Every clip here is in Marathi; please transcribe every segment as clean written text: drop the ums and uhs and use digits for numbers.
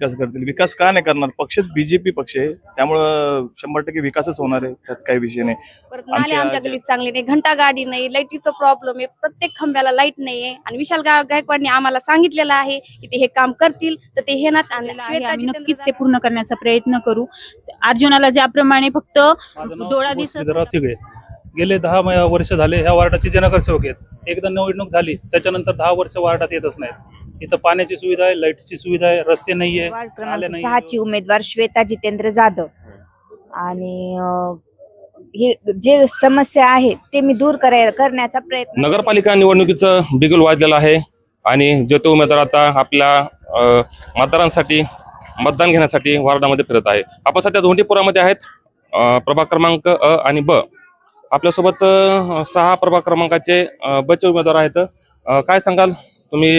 विकास करतील. विकास का नाही करणार? पक्षच बीजेपी पक्ष आहे, त्यामुळं 100% विकासच होणार आहे, त्यात काही विषय नाही. परत नाले आमच्या गल्लीत चांगले नाही, घंटा गाडी नाही, लाईटीचा प्रॉब्लेम आहे, प्रत्येक खंब्याला लाईट नाहीये. आणि विशाल गायकवाडने आम्हाला सांगितलेलं आहे की ते हे काम करतील, तर ते हे ना आम्ही नक्कीच ते पूर्ण करण्याचा प्रयत्न करू. अर्जुनाला ज्याप्रमाणे फक्त डोळा दिसत गेले 10 वर्ष झाले ह्या वार्डाचे जे नगरसेवक आहेत, एकदा निवडणूक झाली त्याच्यानंतर 10 वर्ष वार्डात येतच नाहीत. इथं पाण्याची सुविधा आहे, लाईटची सुविधा आहे, रस्ते नाहीये. वार्ड क्रमांक 6 ची उमेदवार श्वेता जितेंद्र जाधव. आणि हे जे समस्या आहे ते मी दूर करण्याचा प्रयत्न. नगरपालिका निवडणुकीचं बिगुल वाजलेलं आहे आणि जे तो उमेदवार आता आपल्या मतदारांसाठी मतदान घेण्यासाठी वार्डामध्ये फिरत आहे. आपण सध्या धोंडीपुरामध्ये आहेत, प्रभाग क्रमांक अ आणि ब. आपल्यासोबत 6 प्रभाग क्रमांकाचे बचे उमेदवार आहेत. काय सांगाल, तुम्ही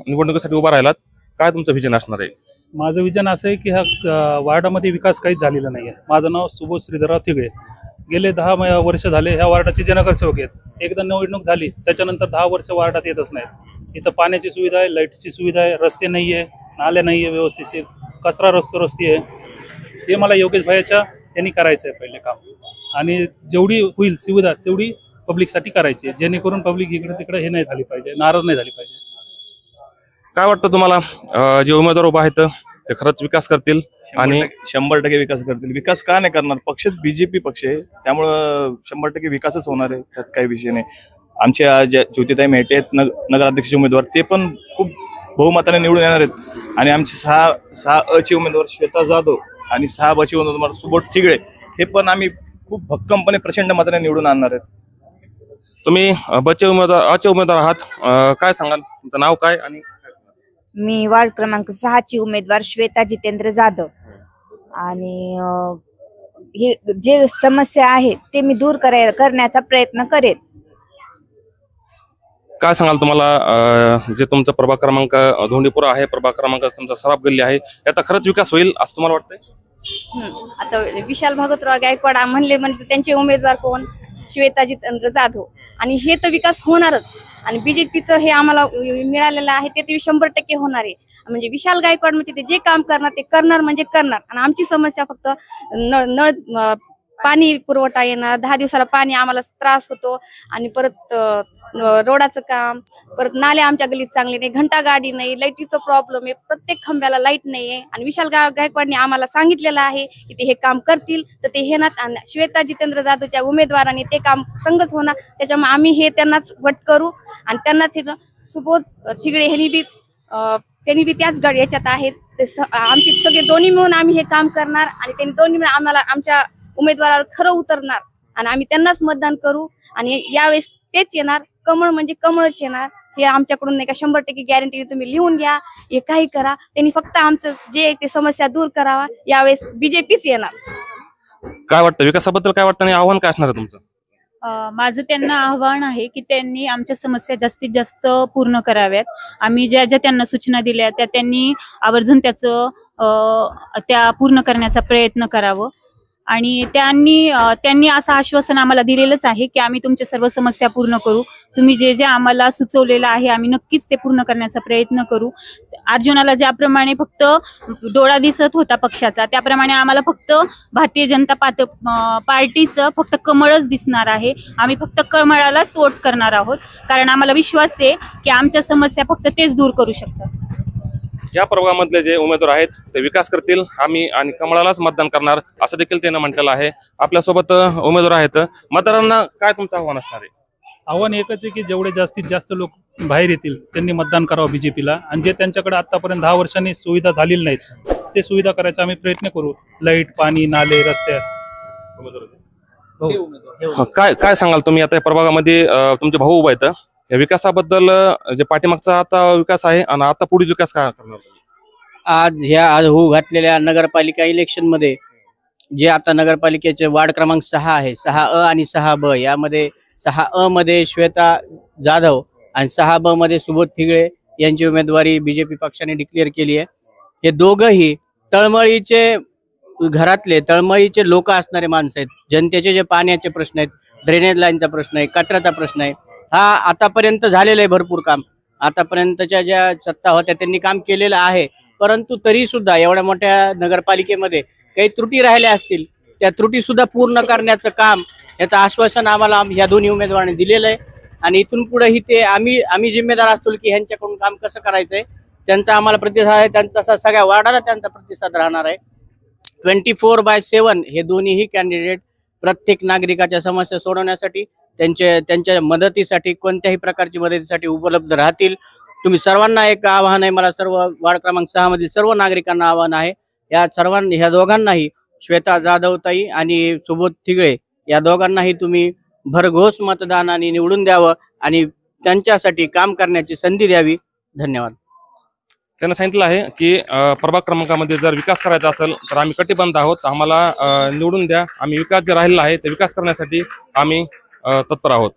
निवडणुकीसाठी उभा राहिलात, काय तुमचं विजन असणार आहे? माझं विजन असं आहे की ह्या वार्डामध्ये विकास काहीच झालेला नाही आहे. माझं नाव सुबोध श्रीधरराव थिगळे. गेले 10 वर्ष झाले ह्या वार्डाचे जे नगरसेवक आहेत, एकदा निवडणूक झाली त्याच्यानंतर 10 वर्ष वार्डात येतच नाहीत. इथं पाण्याची सुविधा आहे, लाईटची सुविधा आहे, रस्ते नाही आहे, नाले नाही आहे व्यवस्थित, कचरा रस्ते आहे. हे मला योगेश भाईच्या यांनी करायचं आहे पहिले काम. आणि जेवढी होईल सुविधा तेवढी पब्लिकसाठी करायची आहे, जेणेकरून पब्लिक इकडे तिकडे हे नाही झाली पाहिजे, नाराज नाही झाली पाहिजे. काय वाटतं तुम्हाला, जे उमेदवार उभा आहेत ते खरंच विकास करतील? आणि 100% विकास करतील. विकास का नाही करणार? पक्षच बीजेपी पक्ष आहे, त्यामुळं 100% विकासच होणार आहे, त्यात काही विषय नाही. आमच्या ज्या ज्योतिताई मेहटे आहेत नगराध्यक्ष उमेदवार, ते पण खूप बहुमताने निवडून येणार आहेत. आणि आमचे 6 अ चे उमेदवार श्वेता जाधव आणि 6 ब चे उमेदवार सुबोध ठिगळे, हे पण आम्ही खूप भक्कमपणे प्रचंड मताने निवडून आणणार आहेत. तुम्ही बचे उमेदवार अचे उमेदवार आहात, काय सांगाल, तुमचं नाव काय? आणि मी वार्ड क्रमांक 6 ची उमेदवार श्वेता जितेंद्र जाधव. आणि हे जे समस्या आहे ते मी दूर करण्याचा प्रयत्न करेन. काय सांगाल तुम्हाला, जे तुमचा प्रभाग क्रमांक धोंडीपुरा आहे, प्रभाग क्रमांक तुमचा सराफ गल्ली आहे, याचा खरंच विकास होईल असं तुम्हाला वाटतंय? आता विशाल भागवतराव गायकवाड म्हणले त्यांचे उमेदवार कोण? श्वेता जितेंद्र जाधव. आणि हे तर विकास होणारच. आणि बीजेपीचं हे आम्हाला मिळालेलं आहे ते 100% होणार आहे. म्हणजे विशाल गायकवाड म्हणजे ते जे काम करणार ते करणार म्हणजे करणार. आणि आमची समस्या फक्त नळ पाणी पुरवठा येणार, 10 दिवसाला पाणी आम्हाला त्रास होतो. आणि परत रोडाचं काम, परत नाले आमच्या गल्लीत चांगले नाही, घंटा गाडी नाही, लाईटीचा प्रॉब्लेम आहे, प्रत्येक खंब्याला लाईट नाहीये. आणि विशाल गायकवाडने आम्हाला सांगितलेलं आहे की ते हे काम करतील, तर ते हे ना श्वेता जितेंद्र जाधवच्या उमेदवारांनी ते काम संगच होणार. त्याच्यामुळे आम्ही हे त्यांनाच वट करू. आणि त्यांनाच सुबोध ठिगळे त्यांनी बी त्याच याच्यात आहेत. आमचे सगळे दोन्ही मिळून आम्ही हे काम करणार. आणि त्यांनी दोन्ही मिळून आम्हाला आमच्या उमेदवारावर खरं उतरणार आणि आम्ही त्यांनाच मतदान करू. आणि यावेळेस तेच येणार, कमळ म्हणजे कमळच येणार. हे आमच्याकडून नाही का 100% गॅरंटी. तुम्ही लिहून घ्या, हे काही करा, त्यांनी फक्त आमचं जे ते समस्या दूर करावा. यावेळेस बीजेपीच येणार. काय वाटतं विकासाबद्दल, काय वाटतं आणि आव्हान काय असणार आहे तुमचं? माझं त्यांना आव्हान आहे की त्यांनी आमच्या समस्या जास्तीत जास्त पूर्ण कराव्यात. आम्ही ज्या ज्या त्यांना सूचना दिल्या त्या त्यांनी आवर्जून त्या पूर्ण करण्याचा प्रयत्न करावं. आणि त्यांनी असं आश्वासन आम्हाला दिलेलंच आहे की आम्ही तुमच्या सर्व समस्या पूर्ण करू. तुम्ही जे जे आम्हाला सुचवलेलं आहे आम्ही नक्कीच ते पूर्ण करण्याचा प्रयत्न करू. अर्जुनाला ज्याप्रमाणे फक्त डोळा दिसत होता पक्षाचा, त्याप्रमाणे आम्हाला फक्त भारतीय जनता पार्टीचं फक्त कमळच दिसणार आहे. आम्ही फक्त कमळालाच वोट करणार आहोत, कारण आम्हाला विश्वास आहे की आमच्या समस्या फक्त तेच दूर करू शकतात. या प्रभागामधले जे उमेदवार आहेत ते विकास करतील, आम्ही आणि कमळालाच मतदान करणार असं देखील त्यांनी म्हटलेलं आहे. आपल्यासोबत उमेदवार आहेत, मतदारांना काय तुमचं आव्हान असणार आहे? आव्हान एकच आहे की जेवढे जास्तीत जास्त लोक बाहेर येतील त्यांनी मतदान करावं बीजेपीला. आणि जे त्यांच्याकडे आतापर्यंत 10 वर्षांनी सुविधा झालेली नाहीत ते सुविधा करायचा आम्ही प्रयत्न करू. लाईट, पाणी, नाले, रस्ते. काय सांगाल तुम्ही, आता या प्रभागामध्ये तुमचे भाऊ उभा आहेत, या विकासाबद्दल, जे पाठीमागचा आता विकास आहे आणि आता पुढील विकास काय करणार? आज होऊ घातलेल्या नगरपालिका इलेक्शन मध्ये जे आता नगरपालिकेचे वार्ड क्रमांक 6 आहे, 6 अ आणि 6 ब, यामध्ये 6 अ मध्ये श्वेता जाधव आणि 6 ब मध्ये सुबोध ठिगळे यांची उमेदवारी बीजेपी पक्षाने डिक्लेअर केली आहे. हे दोघंही तळमळीचे तळमळीचे लोक असणारे माणसं आहेत. जनतेचे जे पाण्याचे प्रश्न आहेत, ड्रेनेज लाईनचा प्रश्न आहे, कचऱ्याचा प्रश्न आहे, हा आतापर्यंत झालेला आहे भरपूर काम. आतापर्यंतच्या ज्या सत्ता होत्या त्यांनी काम केलेलं आहे, परंतु तरी सुद्धा एवढ्या मोठ्या नगरपालिकेमध्ये काही त्रुटी राहिल्या असतील, त्या त्रुटी सुद्धा पूर्ण करण्याचं काम, याचं आश्वासन आम्हाला ह्या दोन्ही उमेदवारांनी दिलेलं आहे. आणि इथून पुढेही ते आम्ही जिम्मेदार असतो की ह्यांच्याकडून काम कसं करायचंय, त्यांचा आम्हाला प्रतिसाद आहे. तसा सगळ्या वार्डाला त्यांचा प्रतिसाद राहणार आहे. 24/7 हे दोन्हीही कॅन्डिडेट प्रत्येक नागरिकाच्या समस्या सोडवण्यासाठी, त्यांच्या मदतीसाठी, कोणत्याही प्रकारची मदतीसाठी उपलब्ध राहतील. तुम्ही सर्वांना एक आवाहन आहे, मला सर्व वार्ड क्रमांक 6 मधील सर्व नागरिकांना आवाहन आहे, ह्या दोघांनाही, श्वेता जाधवताई आणि सुबोध थिगळे या दोघांनाही तुम्ही भरघोस मतदानाने निवडून द्यावं आणि त्यांच्यासाठी काम करण्याची संधी द्यावी. धन्यवाद. त्यांना सांगितलं आहे की प्रभाग क्रमांकामध्ये जर विकास करायचा असेल तर आम्ही कटिबद्ध आहोत, आम्हाला निवडून द्या. आम्ही विकास जे राहिलेला आहे ते विकास करण्यासाठी आम्ही तत्पर आहोत.